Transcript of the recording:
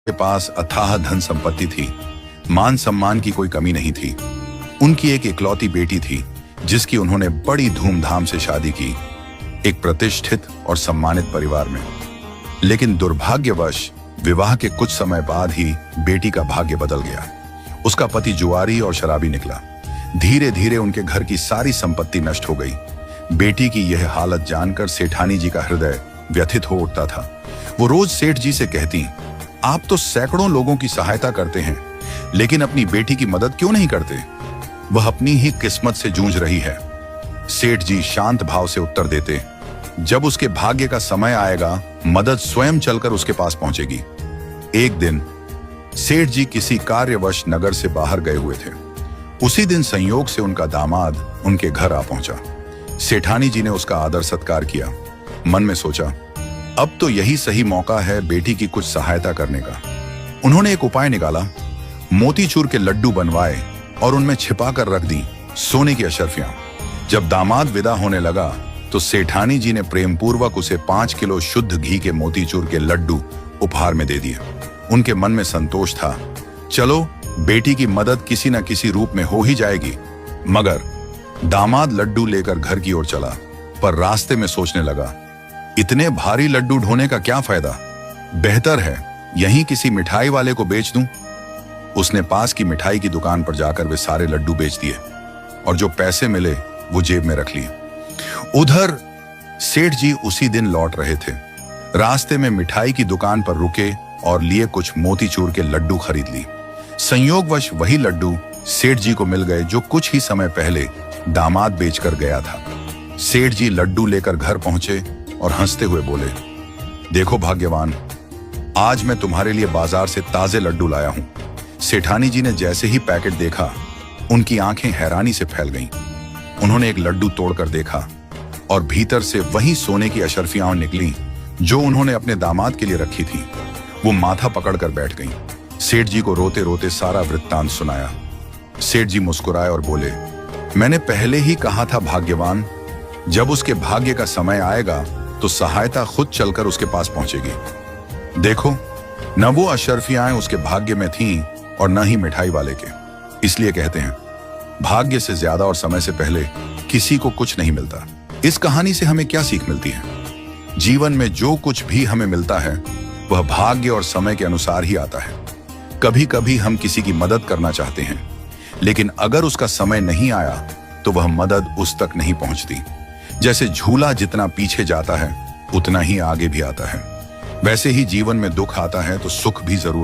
के पास अथाह धन संपत्ति थी, मान सम्मान की कोई कमी नहीं थी। उनकी एक इकलौती बेटी थी जिसकी उन्होंने बड़ी धूमधाम से शादी की, एक प्रतिष्ठित और सम्मानित परिवार में। लेकिन दुर्भाग्यवश विवाह के कुछ समय बाद ही बेटी का भाग्य बदल गया। उसका पति जुआरी और शराबी निकला। धीरे धीरे उनके घर की सारी संपत्ति नष्ट हो गई। बेटी की यह हालत जानकर सेठानी जी का हृदय व्यथित हो उठता था। वो रोज सेठ जी से कहती, आप तो सैकड़ों लोगों की सहायता करते हैं, लेकिन अपनी बेटी की मदद क्यों नहीं करते? वह अपनी ही किस्मत से जूझ रही है। सेठ जी शांत भाव से उत्तर देते, जब उसके भाग्य का समय आएगा, मदद स्वयं चलकर उसके पास पहुंचेगी। एक दिन सेठ जी किसी कार्यवश नगर से बाहर गए हुए थे। उसी दिन संयोग से उनका दामाद उनके घर आ पहुंचा। सेठानी जी ने उसका आदर सत्कार किया। मन में सोचा, अब तो यही सही मौका है बेटी की कुछ सहायता करने का। उन्होंने एक उपाय निकाला। मोतीचूर के लड्डू बनवाए और उनमें छिपा कर रख दी सोने की अशर्फियां। जब दामाद विदा होने लगा तो सेठानी जी ने प्रेमपूर्वक उसे 5 किलो शुद्ध घी के मोतीचूर के लड्डू उपहार में दे दिए। उनके मन में संतोष था, चलो बेटी की मदद किसी न किसी रूप में हो ही जाएगी। मगर दामाद लड्डू लेकर घर की ओर चला, पर रास्ते में सोचने लगा, इतने भारी लड्डू ढोने का क्या फायदा? बेहतर है यहीं किसी मिठाई वाले को बेच दूं। उसने पास की मिठाई की दुकान पर जाकर वे सारे लड्डू बेच दिए और जो पैसे मिले वो जेब में रख लिए। उधर सेठ जी उसी दिन लौट रहे थे। रास्ते में मिठाई की दुकान पर रुके और लिए कुछ मोतीचूर के लड्डू खरीद ली। संयोगवश वही लड्डू सेठ जी को मिल गए जो कुछ ही समय पहले दामाद बेचकर गया था। सेठ जी लड्डू लेकर घर पहुंचे और हंसते हुए बोले, देखो भाग्यवान, आज मैं तुम्हारे लिए बाजार से ताजे लड्डू लाया हूं। सेठानी जी ने जैसे ही पैकेट देखा, उनकी आंखें हैरानी से फैल गईं। उन्होंने एक लड्डू तोड़कर देखा और भीतर से वही सोने की अशर्फियां निकली जो उन्होंने अपने दामाद के लिए रखी थी। वो माथा पकड़कर बैठ गईं। सेठ जी को रोते रोते सारा वृत्तांत सुनाया। सेठ जी मुस्कुराए और बोले, मैंने पहले ही कहा था भाग्यवान, जब उसके भाग्य का समय आएगा तो सहायता खुद चलकर उसके पास पहुंचेगी। देखो, न वो अशर्फियां उसके भाग्य में थीं और न ही मिठाई वाले के। इसलिए कहते हैं, भाग्य से ज्यादा और समय से पहले किसी को कुछ नहीं मिलता। इस कहानी से हमें क्या सीख मिलती है? जीवन में जो कुछ भी हमें मिलता है वह भाग्य और समय के अनुसार ही आता है। कभी कभी हम किसी की मदद करना चाहते हैं, लेकिन अगर उसका समय नहीं आया तो वह मदद उस तक नहीं पहुंचती। जैसे झूला जितना पीछे जाता है उतना ही आगे भी आता है, वैसे ही जीवन में दुख आता है तो सुख भी जरूर